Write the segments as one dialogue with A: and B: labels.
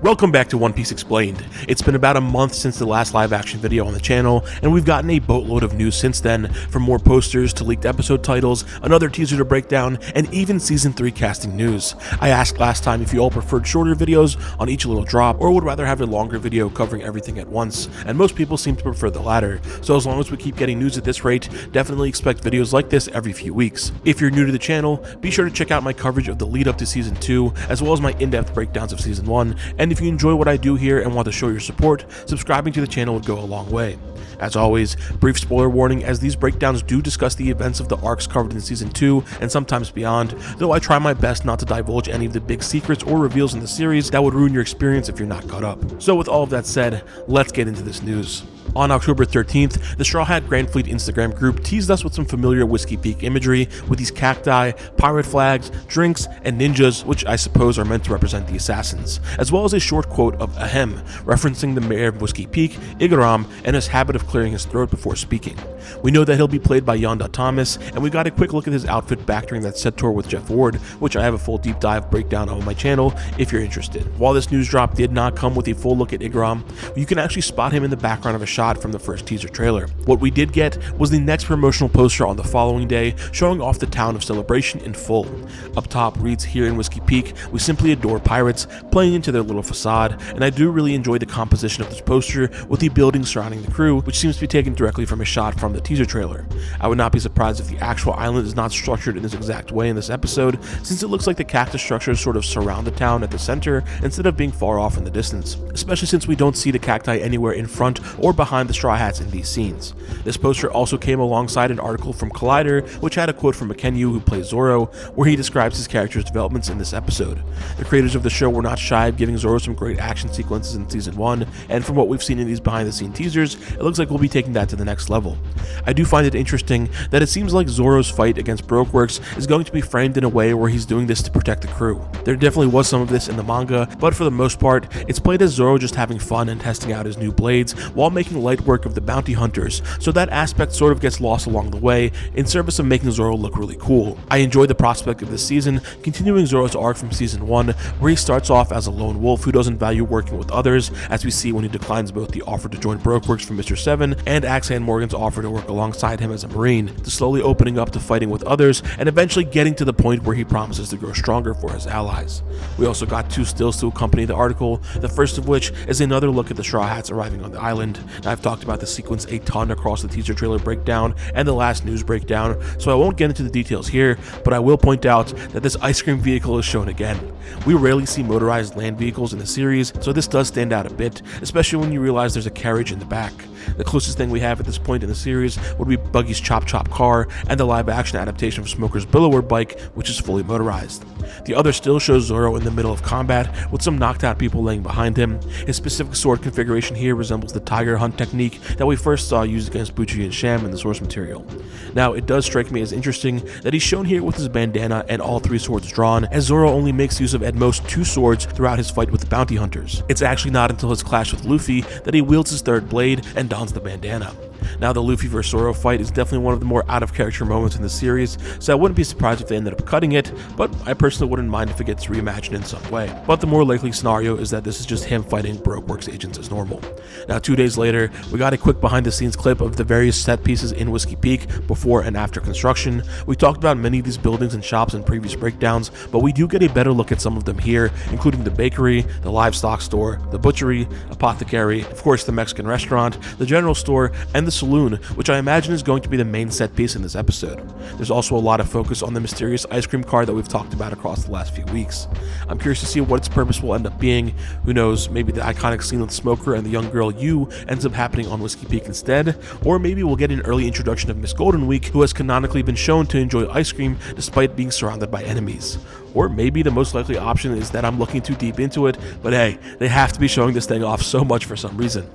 A: Welcome back to One Piece Explained. It's been about a month since the last live action video on the channel, and we've gotten a boatload of news since then, from more posters to leaked episode titles, another teaser to break down, and even Season 3 casting news. I asked last time if you all preferred shorter videos on each little drop, or would rather have a longer video covering everything at once, and most people seem to prefer the latter. So as long as we keep getting news at this rate, definitely expect videos like this every few weeks. If you're new to the channel, be sure to check out my coverage of the lead up to Season 2, as well as my in-depth breakdowns of Season 1, and if you enjoy what I do here and want to show your support, subscribing to the channel would go a long way. As always, brief spoiler warning, as these breakdowns do discuss the events of the arcs covered in Season 2 and sometimes beyond, though I try my best not to divulge any of the big secrets or reveals in the series that would ruin your experience if you're not caught up. So with all of that said, let's get into this news. On October 13th, the Straw Hat Grand Fleet Instagram group teased us with some familiar Whiskey Peak imagery with these cacti, pirate flags, drinks, and ninjas, which I suppose are meant to represent the assassins, as well as a short quote of Ahem, referencing the mayor of Whiskey Peak, Igaram, and his habit of clearing his throat before speaking. We know that he'll be played by Yonda Thomas, and we got a quick look at his outfit back during that set tour with Jeff Ward, which I have a full deep dive breakdown on my channel if you're interested. While this news drop did not come with a full look at Igaram, you can actually spot him in the background of a shot from the first teaser trailer. What we did get was the next promotional poster on the following day, showing off the town of Celebration in full. Up top reads, "Here in Whiskey Peak, we simply adore pirates," playing into their little facade, and I do really enjoy the composition of this poster with the buildings surrounding the crew, which seems to be taken directly from a shot from the teaser trailer. I would not be surprised if the actual island is not structured in this exact way in this episode, since it looks like the cactus structures sort of surround the town at the center instead of being far off in the distance, especially since we don't see the cacti anywhere in front or behind the Straw Hats in these scenes. This poster also came alongside an article from Collider, which had a quote from McKenyu, who plays Zoro, where he describes his character's developments in this episode. The creators of the show were not shy of giving Zoro some great action sequences in Season 1, and from what we've seen in these behind-the-scenes teasers, it looks like we'll be taking that to the next level. I do find it interesting that it seems like Zoro's fight against Brokeworks is going to be framed in a way where he's doing this to protect the crew. There definitely was some of this in the manga, but for the most part, it's played as Zoro just having fun and testing out his new blades while making light work of the bounty hunters, so that aspect sort of gets lost along the way in service of making Zoro look really cool. I enjoy the prospect of this season continuing Zoro's arc from Season 1, where he starts off as a lone wolf who doesn't value working with others, as we see when he declines both the offer to join Brokeworks from Mr. 7 and Axe Hand Morgan's offer to work alongside him as a Marine, to slowly opening up to fighting with others and eventually getting to the point where he promises to grow stronger for his allies. We also got two stills to accompany the article, the first of which is another look at the Straw Hats arriving on the island. Now, I've talked about the sequence a ton across the teaser trailer breakdown and the last news breakdown, so I won't get into the details here, but I will point out that this ice cream vehicle is shown again. We rarely see motorized land vehicles in the series, so this does stand out a bit, especially when you realize there's a carriage in the back. The closest thing we have at this point in the series would be Buggy's Chop Chop car and the live-action adaptation of Smoker's Billower bike, which is fully motorized. The other still shows Zoro in the middle of combat, with some knocked-out people laying behind him. His specific sword configuration here resembles the tiger hunt technique that we first saw used against Buchi and Sham in the source material. Now, it does strike me as interesting that he's shown here with his bandana and all three swords drawn, as Zoro only makes use of at most two swords throughout his fight with the bounty hunters. It's actually not until his clash with Luffy that he wields his third blade and dons the bandana. Now, the Luffy vs Zoro fight is definitely one of the more out-of-character moments in the series, so I wouldn't be surprised if they ended up cutting it, but I personally wouldn't mind if it gets reimagined in some way. But the more likely scenario is that this is just him fighting Brokeworks agents as normal. Now, 2 days later, we got a quick behind-the-scenes clip of the various set pieces in Whiskey Peak before and after construction. We talked about many of these buildings and shops in previous breakdowns, but we do get a better look at some of them here, including the bakery, the livestock store, the butchery, apothecary, of course the Mexican restaurant, the general store, and the saloon, which I imagine is going to be the main set piece in this episode. There's also a lot of focus on the mysterious ice cream car that we've talked about across the last few weeks. I'm curious to see what its purpose will end up being. Who knows, maybe the iconic scene with Smoker and the young girl Yu ends up happening on Whiskey Peak instead, or maybe we'll get an early introduction of Miss Golden Week, who has canonically been shown to enjoy ice cream despite being surrounded by enemies. Or maybe the most likely option is that I'm looking too deep into it, but hey, they have to be showing this thing off so much for some reason.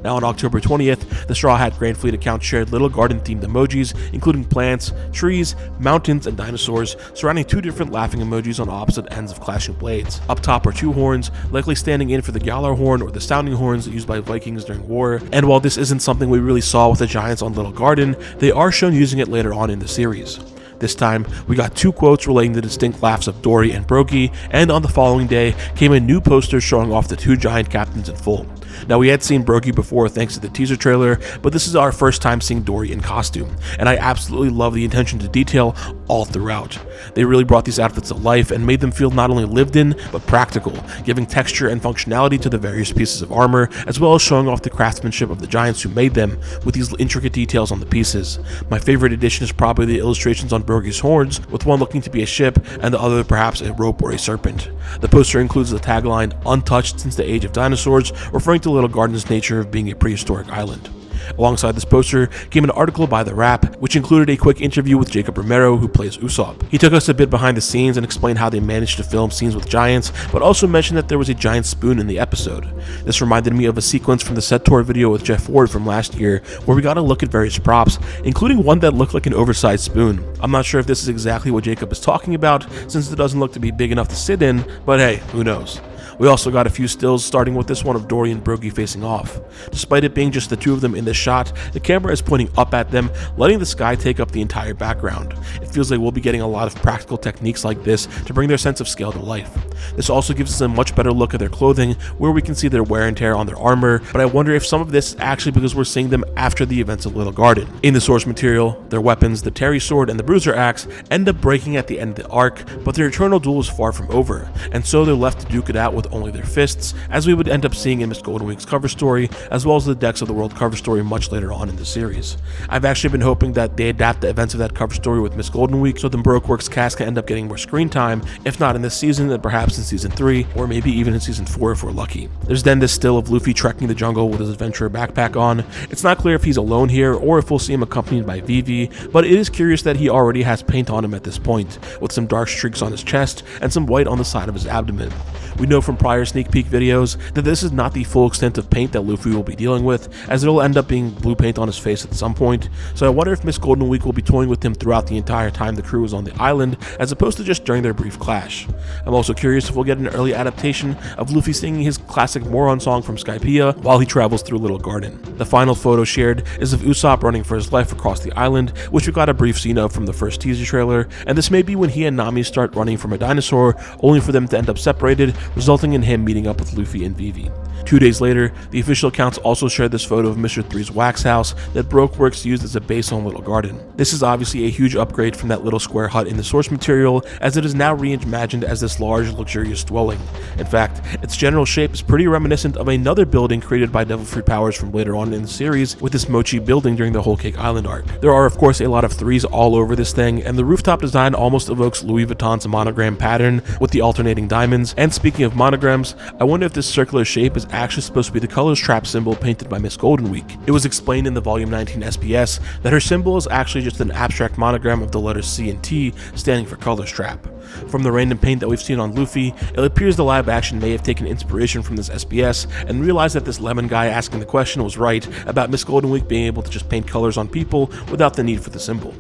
A: Now, on October 20th, the Straw Hat Grand Fleet account shared little garden-themed emojis, including plants, trees, mountains, and dinosaurs, surrounding two different laughing emojis on opposite ends of clashing blades. Up top are two horns, likely standing in for the Galar horn or the sounding horns used by Vikings during war, and while this isn't something we really saw with the giants on Little Garden, they are shown using it later on in the series. This time, we got 2 quotes relating the distinct laughs of Dory and Brokey, and on the following day came a new poster showing off the 2 giant captains in full. Now, we had seen Brokey before thanks to the teaser trailer, but this is our first time seeing Dory in costume, and I absolutely love the attention to detail all throughout. They really brought these outfits to life and made them feel not only lived in, but practical, giving texture and functionality to the various pieces of armor, as well as showing off the craftsmanship of the giants who made them, with these intricate details on the pieces. My favorite addition is probably the illustrations on Brokey's horns, with one looking to be a ship and the other perhaps a rope or a serpent. The poster includes the tagline, "Untouched since the age of dinosaurs," referring to Little Garden's nature of being a prehistoric island. Alongside this poster came an article by The Wrap, which included a quick interview with Jacob Romero, who plays Usopp. He took us a bit behind the scenes and explained how they managed to film scenes with giants, but also mentioned that there was a giant spoon in the episode. This reminded me of a sequence from the set tour video with Jeff Ward from last year, where we got a look at various props, including one that looked like an oversized spoon. I'm not sure if this is exactly what Jacob is talking about, since it doesn't look to be big enough to sit in, but hey, who knows. We also got a few stills, starting with this one of Dory and Brokey facing off. Despite it being just the 2 of them in this shot, the camera is pointing up at them, letting the sky take up the entire background. It feels like we'll be getting a lot of practical techniques like this to bring their sense of scale to life. This also gives us a much better look at their clothing, where we can see their wear and tear on their armor, but I wonder if some of this is actually because we're seeing them after the events of Little Garden. In the source material, their weapons, the Terry Sword and the Bruiser Axe, end up breaking at the end of the arc, but their eternal duel is far from over, and so they're left to duke it out with only their fists, as we would end up seeing in Miss Goldenweek's cover story, as well as the Decks of the World cover story much later on in the series. I've actually been hoping that they adapt the events of that cover story with Miss Goldenweek, so the Baroqueworks cast can end up getting more screen time, if not in this season, then perhaps in season 3, or maybe even in season 4 if we're lucky. There's then this still of Luffy trekking the jungle with his adventurer backpack on. It's not clear if he's alone here, or if we'll see him accompanied by Vivi, but it is curious that he already has paint on him at this point, with some dark streaks on his chest, and some white on the side of his abdomen. We know from prior sneak peek videos that this is not the full extent of paint that Luffy will be dealing with, as it'll end up being blue paint on his face at some point, so I wonder if Miss Goldenweek will be toying with him throughout the entire time the crew is on the island, as opposed to just during their brief clash. I'm also curious if we'll get an early adaptation of Luffy singing his classic Moron song from Skypiea while he travels through Little Garden. The final photo shared is of Usopp running for his life across the island, which we got a brief scene of from the first teaser trailer, and this may be when he and Nami start running from a dinosaur, only for them to end up separated, resulting in him meeting up with Luffy and Vivi. 2 days later, the official accounts also shared this photo of Mr. 3's wax house that Baroqueworks used as a base on Little Garden. This is obviously a huge upgrade from that little square hut in the source material, as it is now reimagined as this large, luxurious dwelling. In fact, its general shape is pretty reminiscent of another building created by Devil Fruit Powers from later on in the series, with this Mochi building during the Whole Cake Island arc. There are of course a lot of 3s all over this thing, and the rooftop design almost evokes Louis Vuitton's monogram pattern with the alternating diamonds. And speaking of monograms, I wonder if this circular shape is actually supposed to be the Colors Trap symbol painted by Miss Goldenweek. It was explained in the Volume 19 SPS that her symbol is actually just an abstract monogram of the letters C and T, standing for Colors Trap. From the random paint that we've seen on Luffy, it appears the live action may have taken inspiration from this SPS and realized that this lemon guy asking the question was right about Miss Goldenweek being able to just paint colors on people without the need for the symbol.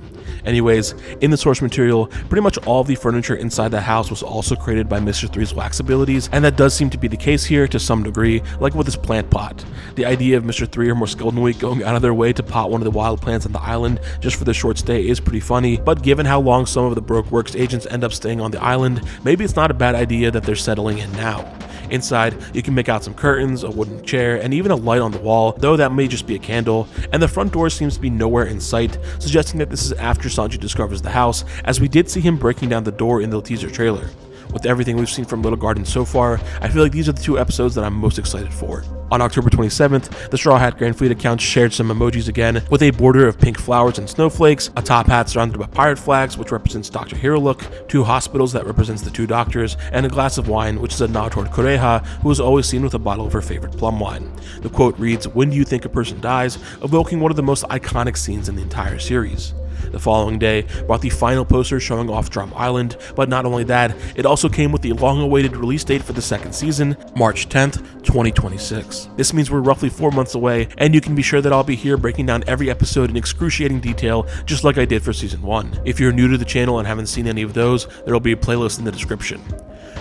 A: Anyways, in the source material, pretty much all of the furniture inside the house was also created by Mr. 3's wax abilities, and that does seem to be the case here to some degree, like with this plant pot. The idea of Mr. 3 or Miss Goldenweek going out of their way to pot one of the wild plants on the island just for the short stay is pretty funny, but given how long some of the Baroqueworks agents end up staying on the island, maybe it's not a bad idea that they're settling in now. Inside, you can make out some curtains, a wooden chair, and even a light on the wall, though that may just be a candle, and the front door seems to be nowhere in sight, suggesting that this is after Sanji discovers the house, as we did see him breaking down the door in the teaser trailer. With everything we've seen from Little Garden so far, I feel like these are the 2 episodes that I'm most excited for. On October 27th, the Straw Hat Grand Fleet account shared some emojis again, with a border of pink flowers and snowflakes, a top hat surrounded by pirate flags, which represents Dr. Hero Look, 2 hospitals that represents the 2 doctors, and a glass of wine, which is a nod toward Kureha, who is always seen with a bottle of her favorite plum wine. The quote reads, "When do you think a person dies?" evoking one of the most iconic scenes in the entire series. The following day brought the final poster showing off Drum Island, but not only that, it also came with the long-awaited release date for the 2nd season, March 10th, 2026. This means we're roughly 4 months away, and you can be sure that I'll be here breaking down every episode in excruciating detail, just like I did for Season 1. If you're new to the channel and haven't seen any of those, there will be a playlist in the description.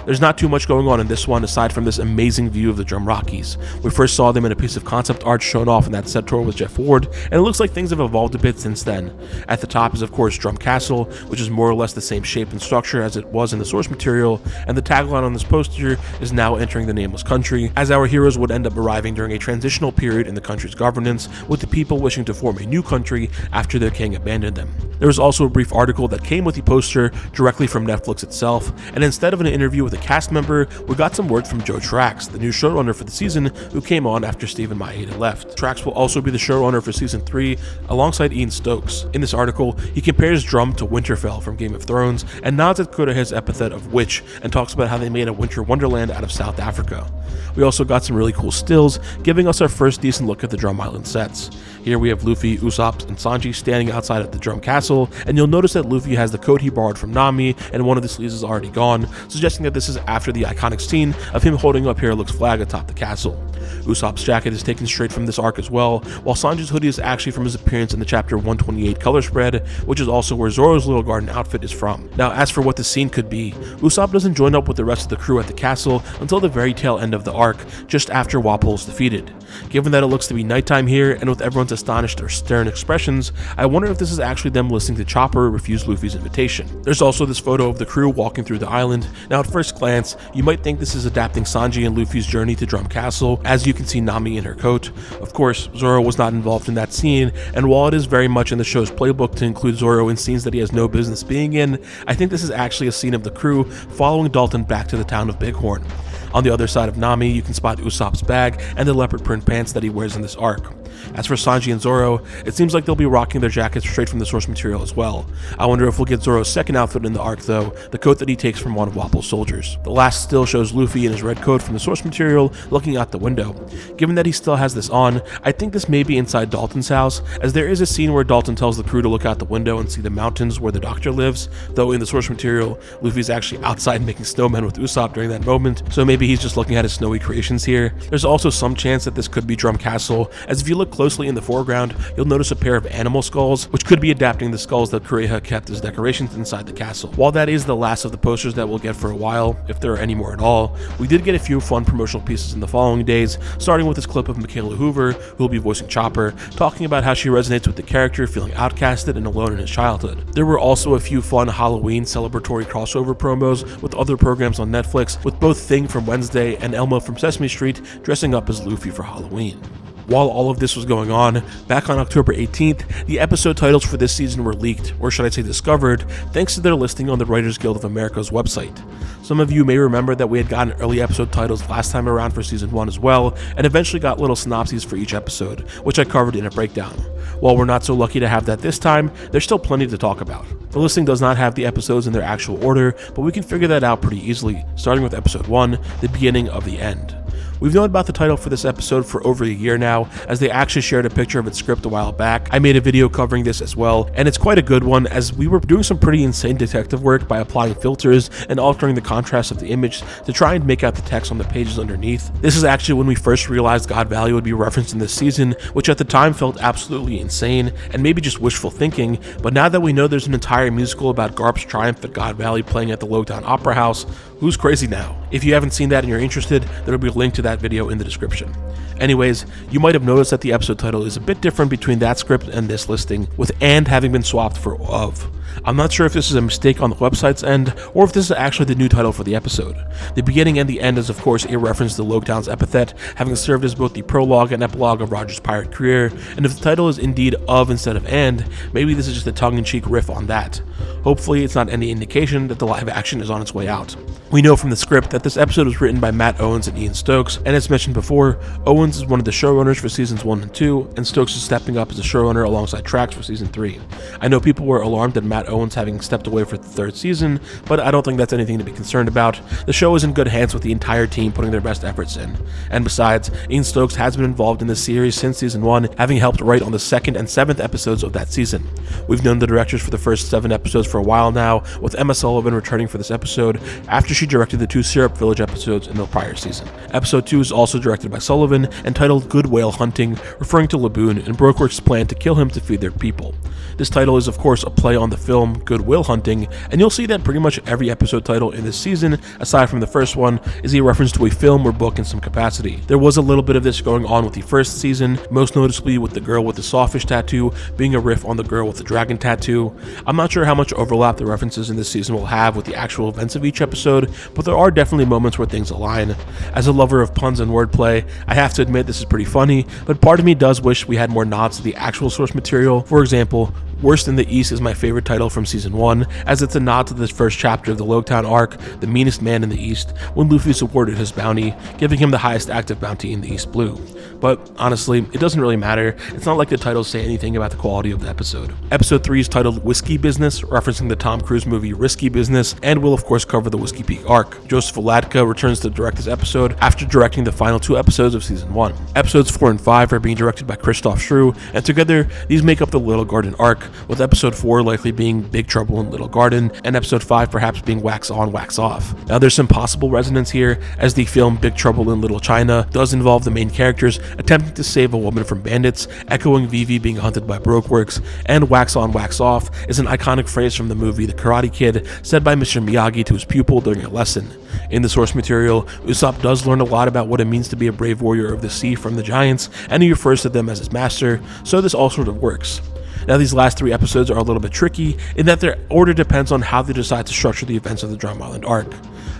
A: There's not too much going on in this one aside from this amazing view of the Drum Rockies. We first saw them in a piece of concept art shown off in that set tour with Jeff Ward, and it looks like things have evolved a bit since then. At the top is of course Drum Castle, which is more or less the same shape and structure as it was in the source material, and the tagline on this poster is "Now entering the nameless country," as our heroes would end up arriving during a transitional period in the country's governance, with the people wishing to form a new country after their king abandoned them. There was also a brief article that came with the poster directly from Netflix itself, and instead of an interview with a cast member, we got some word from Joe Trax, the new showrunner for the season, who came on after Steven Maeda left. Trax will also be the showrunner for season 3 alongside Ian Stokes. In this article, he compares Drum to Winterfell from Game of Thrones and nods at Kudaha's epithet of witch and talks about how they made a winter wonderland out of South Africa. We also got some really cool stills, giving us our first decent look at the Drum Island sets. Here we have Luffy, Usopp, and Sanji standing outside of the Drum Castle, and you'll notice that Luffy has the coat he borrowed from Nami, and one of the sleeves is already gone, suggesting that this is after the iconic scene of him holding up Herlock's flag atop the castle. Usopp's jacket is taken straight from this arc as well, while Sanji's hoodie is actually from his appearance in the chapter 128 color spread, which is also where Zoro's little garden outfit is from. Now, as for what the scene could be, Usopp doesn't join up with the rest of the crew at the castle until the very tail end of the arc, just after Wapol is defeated. Given that it looks to be nighttime here, and with everyone's astonished or stern expressions, I wonder if this is actually them listening to Chopper refuse Luffy's invitation. There's also this photo of the crew walking through the island. Now, at first glance, you might think this is adapting Sanji and Luffy's journey to Drum Castle, as you can see Nami in her coat. Of course, Zoro was not involved in that scene, and while it is very much in the show's playbook to include Zoro in scenes that he has no business being in, I think this is actually a scene of the crew following Dalton back to the town of Bighorn. On the other side of Nami, you can spot Usopp's bag and the leopard print pants that he wears in this arc. As for Sanji and Zoro, it seems like they'll be rocking their jackets straight from the source material as well. I wonder if we'll get Zoro's second outfit in the arc though, the coat that he takes from one of Wapol's soldiers. The last still shows Luffy in his red coat from the source material looking out the window. Given that he still has this on, I think this may be inside Dalton's house, as there is a scene where Dalton tells the crew to look out the window and see the mountains where the Doctor lives, though in the source material, Luffy's actually outside making snowmen with Usopp during that moment, so maybe he's just looking at his snowy creations here. There's also some chance that this could be Drum Castle, as if you look closely in the foreground, you'll notice a pair of animal skulls, which could be adapting the skulls that Kureha kept as decorations inside the castle. While that is the last of the posters that we'll get for a while, if there are any more at all, we did get a few fun promotional pieces in the following days, starting with this clip of Michaela Hoover, who will be voicing Chopper, talking about how she resonates with the character feeling outcasted and alone in his childhood. There were also a few fun Halloween celebratory crossover promos with other programs on Netflix, with both Thing from Wednesday and Elmo from Sesame Street dressing up as Luffy for Halloween. While all of this was going on, back on October 18th, the episode titles for this season were leaked, or should I say discovered, thanks to their listing on the Writers Guild of America's website. Some of you may remember that we had gotten early episode titles last time around for season 1 as well, and eventually got little synopses for each episode, which I covered in a breakdown. While we're not so lucky to have that this time, there's still plenty to talk about. The listing does not have the episodes in their actual order, but we can figure that out pretty easily, starting with episode 1, the beginning of the end. We've known about the title for this episode for over a year now, as they actually shared a picture of its script a while back. I made a video covering this as well, and it's quite a good one, as we were doing some pretty insane detective work by applying filters and altering the contrast of the image to try and make out the text on the pages underneath. This is actually when we first realized God Valley would be referenced in this season, which at the time felt absolutely insane and maybe just wishful thinking, but now that we know there's an entire musical about Garp's triumph at God Valley playing at the Logtown Opera House, who's crazy now? If you haven't seen that and you're interested, there will be a link to that video in the description. Anyways, you might have noticed that the episode title is a bit different between that script and this listing, with "and" having been swapped for "of." I'm not sure if this is a mistake on the website's end, or if this is actually the new title for the episode. The beginning and the end is of course a reference to Logtown's epithet, having served as both the prologue and epilogue of Roger's pirate career, and if the title is indeed "of" instead of "and", maybe this is just a tongue-in-cheek riff on that. Hopefully it's not any indication that the live action is on its way out. We know from the script that this episode was written by Matt Owens and Ian Stokes, and as mentioned before, Owens is one of the showrunners for seasons 1 and 2, and Stokes is stepping up as a showrunner alongside Trax for season 3. I know people were alarmed at Matt Owens having stepped away for the 3rd season, but I don't think that's anything to be concerned about. The show is in good hands with the entire team putting their best efforts in. And besides, Ian Stokes has been involved in this series since season 1, having helped write on the 2nd and 7th episodes of that season. We've known the directors for the first 7 episodes for a while now, with Emma Sullivan returning for this episode after she directed the 2 Syrup Village episodes in the prior season. Episode 2 is also directed by Sullivan and titled Good Whale Hunting, referring to Laboon and Brokeworks' plan to kill him to feed their people. This title is of course a play on the film Good Will Hunting, and you'll see that pretty much every episode title in this season, aside from the first one, is a reference to a film or book in some capacity. There was a little bit of this going on with the first season, most noticeably with the girl with the sawfish tattoo being a riff on the girl with the dragon tattoo. I'm not sure how much overlap the references in this season will have with the actual events of each episode, but there are definitely moments where things align. As a lover of puns and wordplay, I have to admit this is pretty funny, but part of me does wish we had more nods to the actual source material. For example, Worst in the East is my favorite title from Season 1, as it's a nod to the first chapter of the Loguetown arc, The Meanest Man in the East, when Luffy is awarded his bounty, giving him the highest active bounty in the East Blue. But honestly, it doesn't really matter. It's not like the titles say anything about the quality of the episode. Episode 3 is titled Whiskey Business, referencing the Tom Cruise movie Risky Business, and will of course cover the Whiskey Peak arc. Joseph Alatka returns to direct this episode after directing the final 2 episodes of Season 1. Episodes 4 and 5 are being directed by Christoph Schru, and together these make up the Little Garden arc, with episode 4 likely being Big Trouble in Little Garden, and episode 5 perhaps being Wax On, Wax Off. Now there's some possible resonance here, as the film Big Trouble in Little China does involve the main characters attempting to save a woman from bandits, echoing Vivi being hunted by Brokeworks, and Wax On, Wax Off is an iconic phrase from the movie The Karate Kid, said by Mr. Miyagi to his pupil during a lesson. In the source material, Usopp does learn a lot about what it means to be a brave warrior of the sea from the giants, and he refers to them as his master, so this all sort of works. Now these last 3 episodes are a little bit tricky in that their order depends on how they decide to structure the events of the Drum Island arc.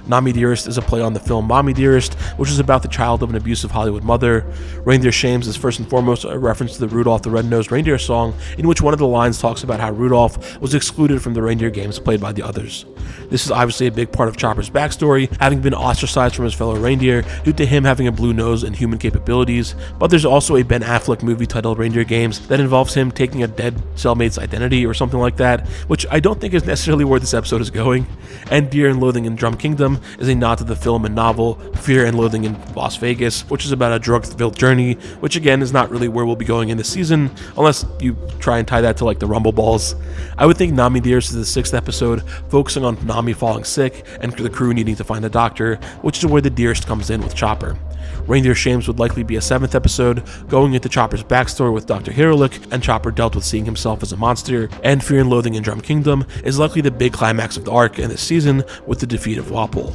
A: Nami Dearest is a play on the film Mommy Dearest, which is about the child of an abusive Hollywood mother. Reindeer Shames is first and foremost a reference to the Rudolph the Red-Nosed Reindeer song, in which one of the lines talks about how Rudolph was excluded from the reindeer games played by the others. This is obviously a big part of Chopper's backstory, having been ostracized from his fellow reindeer due to him having a blue nose and human capabilities, but there's also a Ben Affleck movie titled Reindeer Games that involves him taking a dead cellmate's identity or something like that, which I don't think is necessarily where this episode is going. And Fear and Loathing in Drum Kingdom is a nod to the film and novel Fear and Loathing in Las Vegas, which is about a drug-filled journey, which again is not really where we'll be going in this season, unless you try and tie that to like the Rumble Balls. I would think Nami Dearest is the 6th episode, focusing on Nami falling sick and the crew needing to find a doctor, which is where the Dearest comes in with Chopper. Reindeer Shames would likely be a 7th episode, going into Chopper's backstory with Dr. Hirolik, and Chopper dealt with seeing himself as a monster, and Fear and Loathing in Drum Kingdom is likely the big climax of the arc in this season with the defeat of Wapol.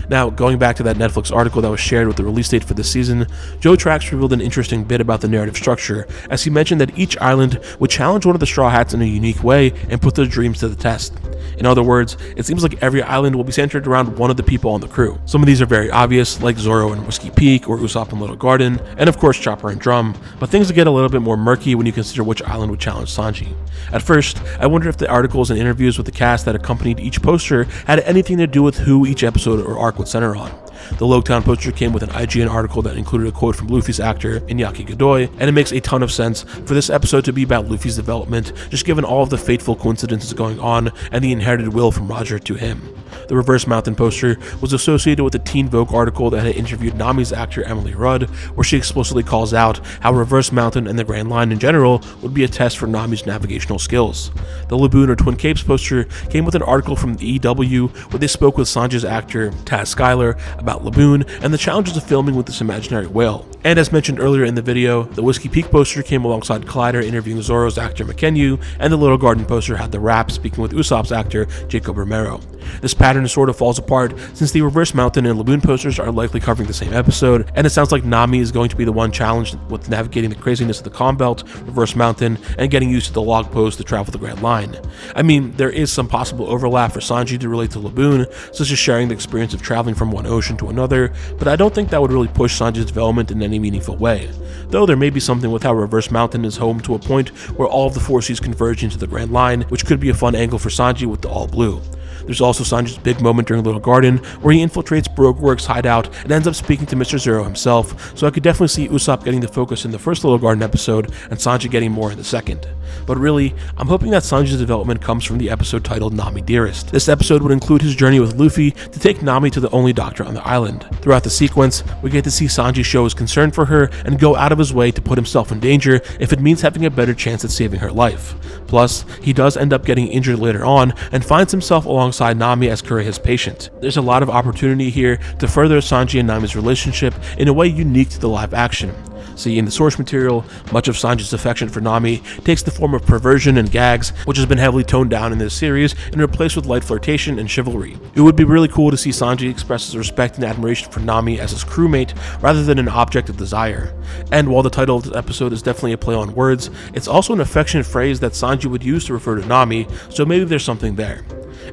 A: Now, going back to that Netflix article that was shared with the release date for this season, Joe Trax revealed an interesting bit about the narrative structure, as he mentioned that each island would challenge one of the Straw Hats in a unique way and put their dreams to the test. In other words, it seems like every island will be centered around one of the people on the crew. Some of these are very obvious, like Zoro and Whiskey Peak, or Usopp and Little Garden, and of course Chopper and Drum, but things get a little bit more murky when you consider which island would challenge Sanji. At first, I wonder if the articles and interviews with the cast that accompanied each poster had anything to do with who each episode or arc would center on. The Loguetown poster came with an IGN article that included a quote from Luffy's actor, Iñaki Godoy, and it makes a ton of sense for this episode to be about Luffy's development, just given all of the fateful coincidences going on and the inherited will from Roger to him. The Reverse Mountain poster was associated with a Teen Vogue article that had interviewed Nami's actor Emily Rudd, where she explicitly calls out how Reverse Mountain and the Grand Line in general would be a test for Nami's navigational skills. The Laboon or Twin Capes poster came with an article from the EW where they spoke with Sanji's actor Taz Skylar about Laboon and the challenges of filming with this imaginary whale. And as mentioned earlier in the video, the Whiskey Peak poster came alongside Collider interviewing Zoro's actor McKenyu, and the Little Garden poster had the Rap speaking with Usopp's actor Jacob Romero. This pattern sort of falls apart since the Reverse Mountain and Laboon posters are likely covering the same episode, and it sounds like Nami is going to be the one challenged with navigating the craziness of the Calm Belt, Reverse Mountain, and getting used to the log post to travel the Grand Line. I mean, there is some possible overlap for Sanji to relate to Laboon, such as sharing the experience of traveling from one ocean to another, but I don't think that would really push Sanji's development in any meaningful way. Though there may be something with how Reverse Mountain is home to a point where all of the Four Seas converge into the Grand Line, which could be a fun angle for Sanji with the All Blue. There's also Sanji's big moment during Little Garden, where he infiltrates Brokeworks' hideout and ends up speaking to Mr. Zero himself, so I could definitely see Usopp getting the focus in the first Little Garden episode and Sanji getting more in the second. But really, I'm hoping that Sanji's development comes from the episode titled Nami Dearest. This episode would include his journey with Luffy to take Nami to the only doctor on the island. Throughout the sequence, we get to see Sanji show his concern for her and go out of his way to put himself in danger if it means having a better chance at saving her life. Plus, he does end up getting injured later on and finds himself alongside Nami as Kureha's patient. There's a lot of opportunity here to further Sanji and Nami's relationship in a way unique to the live action. See, in the source material, much of Sanji's affection for Nami takes the form of perversion and gags, which has been heavily toned down in this series and replaced with light flirtation and chivalry. It would be really cool to see Sanji express his respect and admiration for Nami as his crewmate rather than an object of desire. And while the title of the episode is definitely a play on words, it's also an affectionate phrase that Sanji would use to refer to Nami, so maybe there's something there.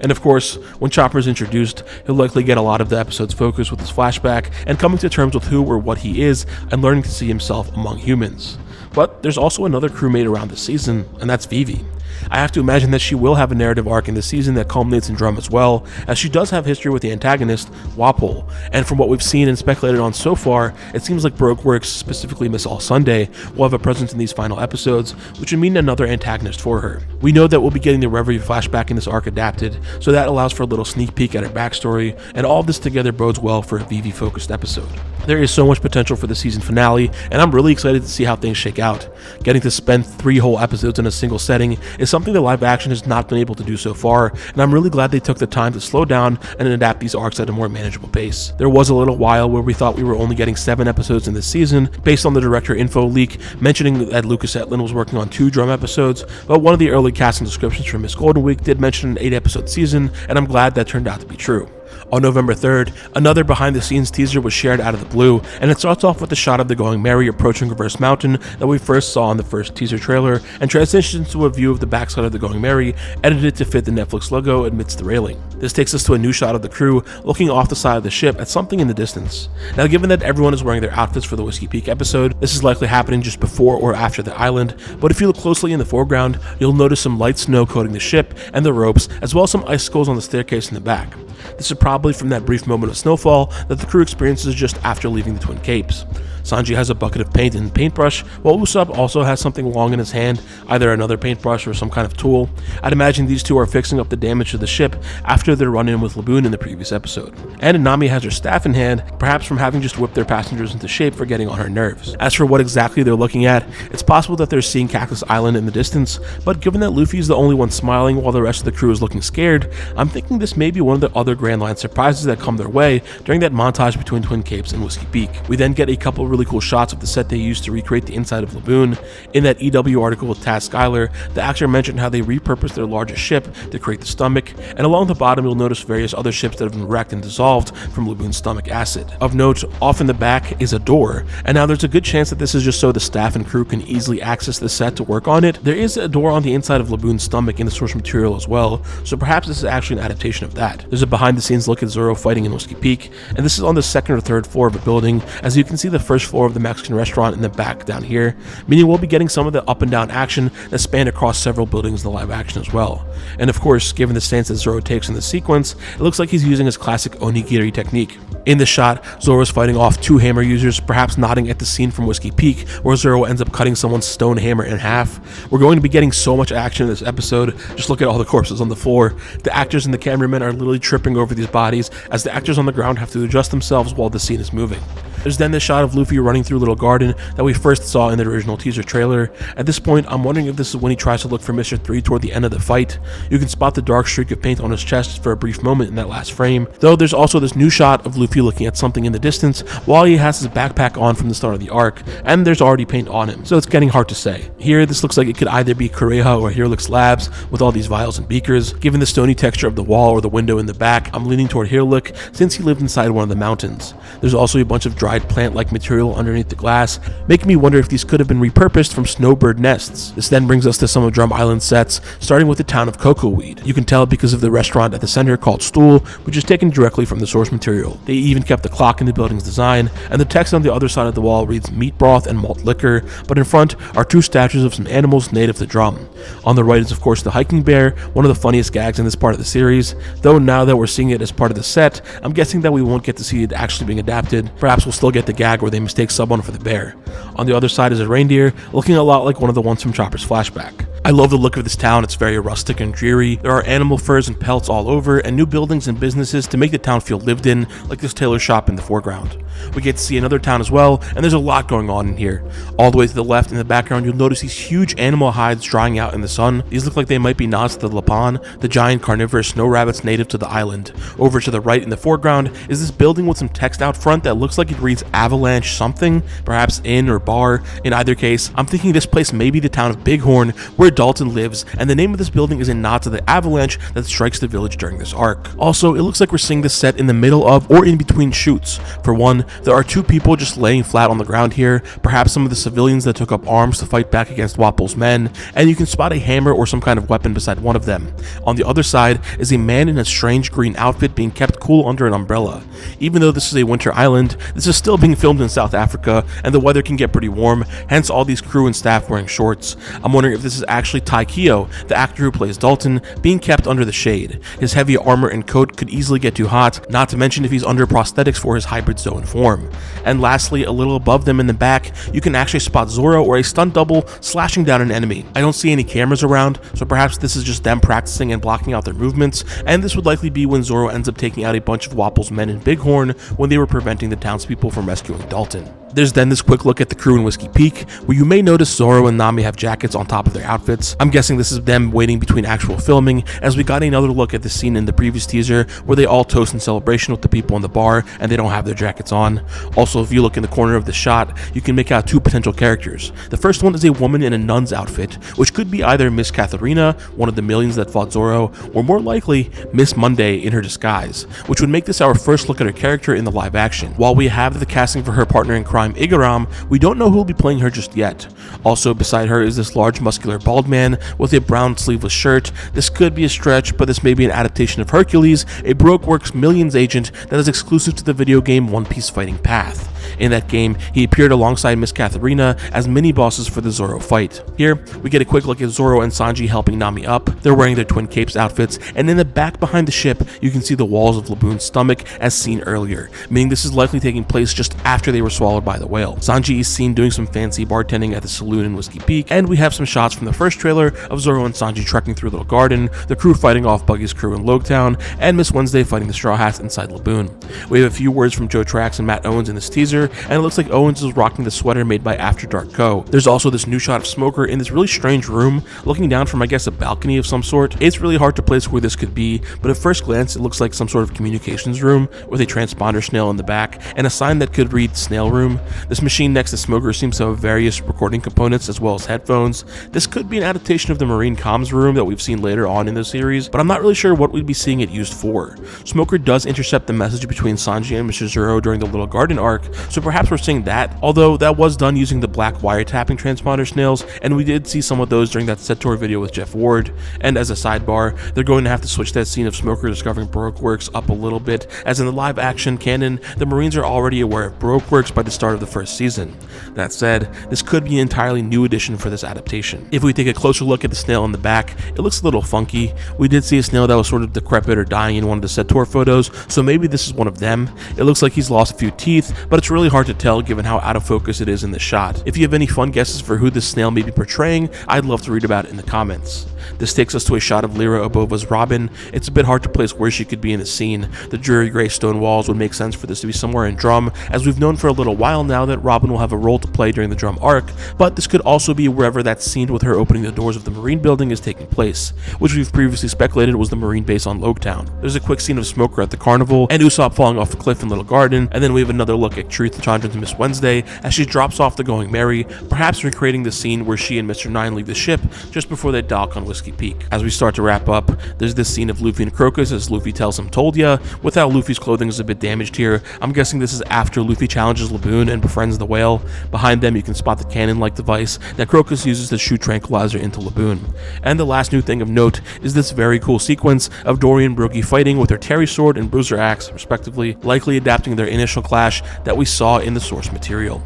A: And of course, when Chopper is introduced, he'll likely get a lot of the episode's focus with his flashback and coming to terms with who or what he is and learning to see himself among humans. But there's also another crewmate around this season, and that's Vivi. I have to imagine that she will have a narrative arc in this season that culminates in Drum as well, as she does have history with the antagonist, Wapol, and from what we've seen and speculated on so far, it seems like Baroque Works, specifically Miss All Sunday, will have a presence in these final episodes, which would mean another antagonist for her. We know that we'll be getting the Reverie flashback in this arc adapted, so that allows for a little sneak peek at her backstory, and all of this together bodes well for a Vivi-focused episode. There is so much potential for the season finale, and I'm really excited to see how things shake out. Getting to spend 3 whole episodes in a single setting is something that live action has not been able to do so far, and I'm really glad they took the time to slow down and adapt these arcs at a more manageable pace. There was a little while where we thought we were only getting 7 episodes in this season, based on the director info leak mentioning that Lucas Etlin was working on 2 Drum episodes, but one of the early casting descriptions from Miss Golden Week did mention an 8-episode season, and I'm glad that turned out to be true. On November 3rd, another behind-the-scenes teaser was shared out of the blue, and it starts off with the shot of the Going Merry approaching Reverse Mountain that we first saw in the first teaser trailer, and transitions to a view of the backside of the Going Merry, edited to fit the Netflix logo amidst the railing. This takes us to a new shot of the crew looking off the side of the ship at something in the distance. Now, given that everyone is wearing their outfits for the Whiskey Peak episode, this is likely happening just before or after the island, but if you look closely in the foreground, you'll notice some light snow coating the ship and the ropes, as well as some icicles on the staircase in the back. This is probably from that brief moment of snowfall that the crew experiences just after leaving the Twin Capes. Sanji has a bucket of paint and paintbrush, while Usopp also has something long in his hand, either another paintbrush or some kind of tool. I'd imagine these two are fixing up the damage to the ship after their run-in with Laboon in the previous episode. And Nami has her staff in hand, perhaps from having just whipped their passengers into shape for getting on her nerves. As for what exactly they're looking at, it's possible that they're seeing Cactus Island in the distance, but given that Luffy is the only one smiling while the rest of the crew is looking scared, I'm thinking this may be one of the other Grand Line surprises that come their way during that montage between Twin Capes and Whiskey Peak. We then get a couple really cool shots of the set they used to recreate the inside of Laboon. In that EW article with Taz Skylar, the actor mentioned how they repurposed their largest ship to create the stomach, and along the bottom you'll notice various other ships that have been wrecked and dissolved from Laboon's stomach acid. Of note, off in the back is a door, and now there's a good chance that this is just so the staff and crew can easily access the set to work on it. There is a door on the inside of Laboon's stomach in the source material as well, so perhaps this is actually an adaptation of that. There's a behind the scenes look at Zoro fighting in Whiskey Peak, and this is on the 2nd or 3rd floor of a building, as you can see the first floor of the Mexican restaurant in the back down here, meaning we'll be getting some of the up and down action that span across several buildings in the live action as well. And of course, given the stance that Zoro takes in the sequence, it looks like he's using his classic onigiri technique. In the shot, Zoro is fighting off 2 hammer users, perhaps nodding at the scene from Whiskey Peak, where Zoro ends up cutting someone's stone hammer in half. We're going to be getting so much action in this episode. Just look at all the corpses on the floor. The actors and the cameramen are literally tripping over these bodies, as the actors on the ground have to adjust themselves while the scene is moving. There's then this shot of Luffy running through a little garden that we first saw in the original teaser trailer. At this point, I'm wondering if this is when he tries to look for Mr. 3 toward the end of the fight. You can spot the dark streak of paint on his chest for a brief moment in that last frame, though there's also this new shot of Luffy looking at something in the distance while he has his backpack on from the start of the arc, and there's already paint on him, so it's getting hard to say. Here, this looks like it could either be Kureha or Hirlix Labs with all these vials and beakers. Given the stony texture of the wall or the window in the back, I'm leaning toward Hirlix since he lived inside one of the mountains. There's also a bunch of dried plant-like material underneath the glass, making me wonder if these could have been repurposed from snowbird nests. This then brings us to some of Drum Island sets, starting with the town of Cocoweed. You can tell because of the restaurant at the center called Stool, which is taken directly from the source material. They even kept the clock in the building's design, and the text on the other side of the wall reads meat broth and malt liquor, but in front are 2 statues of some animals native to Drum. On the right is of course the hiking bear, one of the funniest gags in this part of the series, though now that we're seeing it as part of the set, I'm guessing that we won't get to see it actually being adapted. Perhaps we'll still get the gag where they mistake someone for the bear. On the other side is a reindeer, looking a lot like one of the ones from Chopper's flashback. I love the look of this town. It's very rustic and dreary. There are animal furs and pelts all over, and new buildings and businesses to make the town feel lived in, like this tailor shop in the foreground. We get to see another town as well, and there's a lot going on in here. All the way to the left in the background, you'll notice these huge animal hides drying out in the sun. These look like they might be nods to the Lapan, the giant carnivorous snow rabbits native to the island. Over to the right in the foreground is this building with some text out front that looks like it reads Avalanche something, perhaps inn or bar. In either case, I'm thinking this place may be the town of Bighorn, where Dalton lives, and the name of this building is a nod to the avalanche that strikes the village during this arc. Also, it looks like we're seeing this set in the middle of or in between shoots. For one, there are two people just laying flat on the ground here, perhaps some of the civilians that took up arms to fight back against Wapple's men, and you can spot a hammer or some kind of weapon beside one of them. On the other side is a man in a strange green outfit being kept cool under an umbrella. Even though this is a winter island, this is still being filmed in South Africa, and the weather can get pretty warm, hence all these crew and staff wearing shorts. I'm wondering if this is actually Tai Keo, the actor who plays Dalton, being kept under the shade. His heavy armor and coat could easily get too hot, not to mention if he's under prosthetics for his hybrid zone form. And lastly, a little above them in the back, you can actually spot Zorro or a stunt double slashing down an enemy. I don't see any cameras around, so perhaps this is just them practicing and blocking out their movements, and this would likely be when Zorro ends up taking out a bunch of Wapple's men in Bighorn when they were preventing the townspeople from rescuing Dalton. There's then this quick look at the crew in Whiskey Peak, where you may notice Zorro and Nami have jackets on top of their outfits. I'm guessing this is them waiting between actual filming, as we got another look at the scene in the previous teaser where they all toast in celebration with the people in the bar and they don't have their jackets on. Also, if you look in the corner of the shot, you can make out two potential characters. The first one is a woman in a nun's outfit, which could be either Miss Katharina, one of the millions that fought Zorro, or more likely Miss Monday in her disguise, which would make this our first look at her character in the live action. While we have the casting for her partner in crime, Igaram, we don't know who will be playing her just yet. Also beside her is this large muscular bald man with a brown sleeveless shirt. This could be a stretch, but this may be an adaptation of Hercules, a Brokeworks Millions agent that is exclusive to the video game One Piece Fighting Path. In that game, he appeared alongside Miss Katharina as mini-bosses for the Zorro fight. Here, we get a quick look at Zorro and Sanji helping Nami up. They're wearing their twin capes outfits, and in the back behind the ship, you can see the walls of Laboon's stomach as seen earlier, meaning this is likely taking place just after they were swallowed by the whale. Sanji is seen doing some fancy bartending at the saloon in Whiskey Peak, and we have some shots from the first trailer of Zorro and Sanji trekking through Little Garden, the crew fighting off Buggy's crew in Logtown, and Miss Wednesday fighting the Straw Hats inside Laboon. We have a few words from Joe Trax and Matt Owens in this teaser, and it looks like Owens is rocking the sweater made by After Dark Co. There's also this new shot of Smoker in this really strange room, looking down from I guess a balcony of some sort. It's really hard to place where this could be, but at first glance it looks like some sort of communications room with a transponder snail in the back and a sign that could read Snail Room. This machine next to Smoker seems to have various recording components as well as headphones. This could be an adaptation of the Marine Comms room that we've seen later on in the series, but I'm not really sure what we'd be seeing it used for. Smoker does intercept the message between Sanji and Mr. Zero during the Little Garden arc, so perhaps we're seeing that, although that was done using the black wiretapping transponder snails, and we did see some of those during that Setor video with Jeff Ward. And as a sidebar, they're going to have to switch that scene of Smoker discovering Brokeworks up a little bit, as in the live action canon, the Marines are already aware of Brokeworks by the start of the first season. That said, this could be an entirely new addition for this adaptation. If we take a closer look at the snail in the back, it looks a little funky. We did see a snail that was sort of decrepit or dying in one of the Setor photos, so maybe this is one of them. It looks like he's lost a few teeth, but it's really hard to tell given how out of focus it is in the shot. If you have any fun guesses for who this snail may be portraying, I'd love to read about it in the comments. This takes us to a shot of Lyra Obova's Robin. It's a bit hard to place where she could be in the scene. The dreary gray stone walls would make sense for this to be somewhere in Drum, as we've known for a little while now that Robin will have a role to play during the Drum arc, but this could also be wherever that scene with her opening the doors of the Marine building is taking place, which we've previously speculated was the Marine base on Logtown. There's a quick scene of Smoker at the carnival, and Usopp falling off the cliff in Little Garden, and then we have another look at Truth Chandra and Miss Wednesday as she drops off the Going Merry, perhaps recreating the scene where she and Mr. Nine leave the ship just before they dock on Whiskey Peak. As we start to wrap up, there's this scene of Luffy and Crocus as Luffy tells him told ya. With how Luffy's clothing is a bit damaged here, I'm guessing this is after Luffy challenges Laboon and befriends the whale. Behind them you can spot the cannon-like device that Crocus uses to shoot Tranquilizer into Laboon. And the last new thing of note is this very cool sequence of Dory and Brookie fighting with their Terry Sword and Bruiser Axe, respectively, likely adapting their initial clash that we saw in the source material.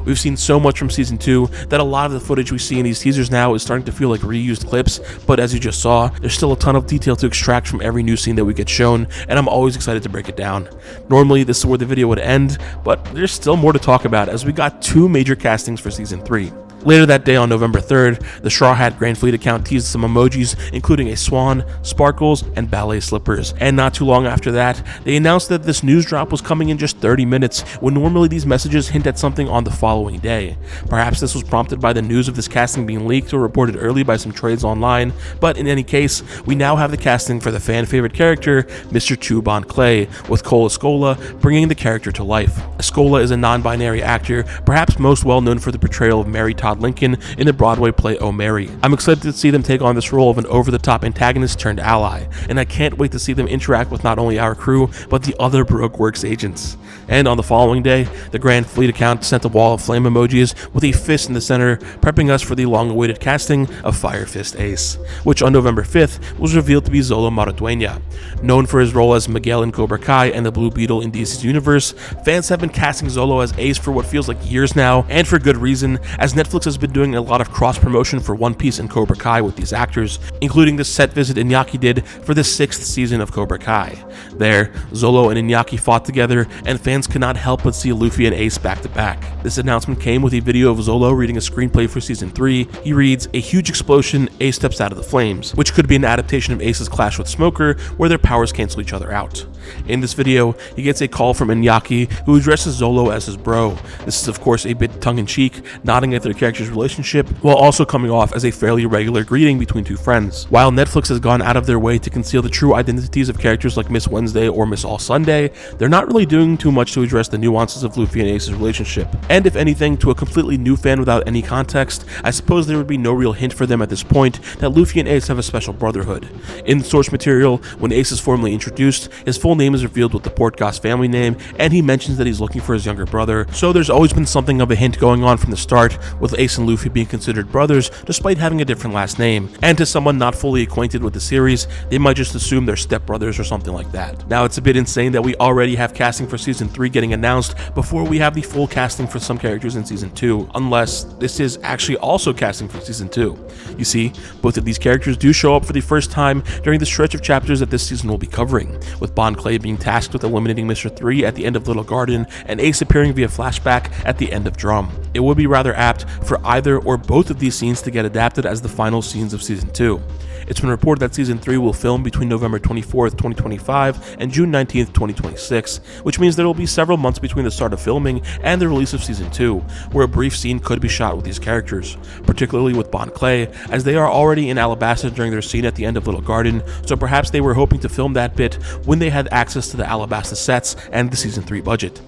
A: We've seen so much from Season 2 that a lot of the footage we see in these teasers now is starting to feel like reused clips, but as you just saw, there's still a ton of detail to extract from every new scene that we get shown, and I'm always excited to break it down. Normally, this is where the video would end, but there's still more to talk about as we got two major castings for Season 3. Later that day on November 3rd, the Straw Hat Grand Fleet account teased some emojis, including a swan, sparkles, and ballet slippers. And not too long after that, they announced that this news drop was coming in just 30 minutes, when normally these messages hint at something on the following day. Perhaps this was prompted by the news of this casting being leaked or reported early by some trades online, but in any case, we now have the casting for the fan favorite character, Mr. Chu Bon Clay, with Cole Escola bringing the character to life. Escola is a non-binary actor, perhaps most well known for the portrayal of Mary Todd Lincoln in the Broadway play Oh Mary. I'm excited to see them take on this role of an over-the-top antagonist turned ally, and I can't wait to see them interact with not only our crew, but the other Baroque Works agents. And on the following day, the Grand Fleet account sent a wall of flame emojis with a fist in the center, prepping us for the long-awaited casting of Fire Fist Ace, which on November 5th was revealed to be Xolo Maridueña. Known for his role as Miguel in Cobra Kai and the Blue Beetle in DC's universe, fans have been casting Xolo as Ace for what feels like years now, and for good reason, as Netflix has been doing a lot of cross-promotion for One Piece and Cobra Kai with these actors, including the set visit Iñaki did for the 6th season of Cobra Kai. There, Xolo and Iñaki fought together, and fans could not help but see Luffy and Ace back to back. This announcement came with a video of Xolo reading a screenplay for Season 3. He reads, "A huge explosion, Ace steps out of the flames," which could be an adaptation of Ace's clash with Smoker, where their powers cancel each other out. In this video, he gets a call from Iñaki, who addresses Xolo as his bro. This is of course a bit tongue-in-cheek, nodding at their characters' relationship, while also coming off as a fairly regular greeting between two friends. While Netflix has gone out of their way to conceal the true identities of characters like Miss Wednesday or Miss All Sunday, they're not really doing too much to address the nuances of Luffy and Ace's relationship. And if anything, to a completely new fan without any context, I suppose there would be no real hint for them at this point that Luffy and Ace have a special brotherhood. In the source material, when Ace is formally introduced, his full name is revealed with the Portgas family name, and he mentions that he's looking for his younger brother, so there's always been something of a hint going on from the start, with Ace and Luffy being considered brothers despite having a different last name. And to someone not fully acquainted with the series, they might just assume they're stepbrothers or something like that. Now, it's a bit insane that we already have casting for Season 3 getting announced before we have the full casting for some characters in Season 2, unless this is actually also casting for Season 2. You see, both of these characters do show up for the first time during the stretch of chapters that this season will be covering, with Bon Clay being tasked with eliminating Mr. 3 at the end of Little Garden, and Ace appearing via flashback at the end of Drum. It would be rather apt for either or both of these scenes to get adapted as the final scenes of Season 2. It's been reported that Season 3 will film between November 24th, 2025 and June 19th, 2026, which means there will be several months between the start of filming and the release of Season 2, where a brief scene could be shot with these characters, particularly with Bon Clay, as they are already in Alabasta during their scene at the end of Little Garden, so perhaps they were hoping to film that bit when they had access to the Alabasta sets and the Season 3 budget.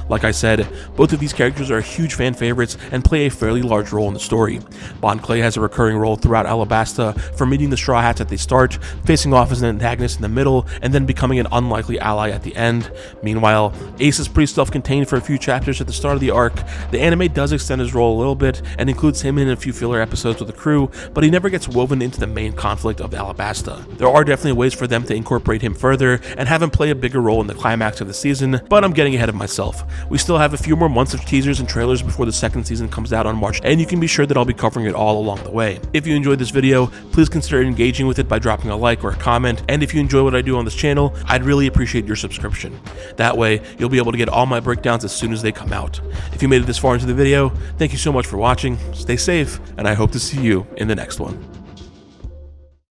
A: Like I said, both of these characters are huge fan favorites and play a fairly large role in the story. Bon Clay has a recurring role throughout Alabasta, from meeting the Straw Hats at the start, facing off as an antagonist in the middle, and then becoming an unlikely ally at the end. Meanwhile, Ace is pretty self-contained for a few chapters at the start of the arc. The anime does extend his role a little bit, and includes him in a few filler episodes with the crew, but he never gets woven into the main conflict of Alabasta. There are definitely ways for them to incorporate him further, and have him play a bigger role in the climax of the season, but I'm getting ahead of myself. We still have a few more months of teasers and trailers before the second season comes out on March, and you can be sure that I'll be covering it all along the way. If you enjoyed this video, please consider engaging with it by dropping a like or a comment, and if you enjoy what I do on this channel, I'd really appreciate your subscription. That way, you'll be able to get all my breakdowns as soon as they come out. If you made it this far into the video, thank you so much for watching, stay safe, and I hope to see you in the next one.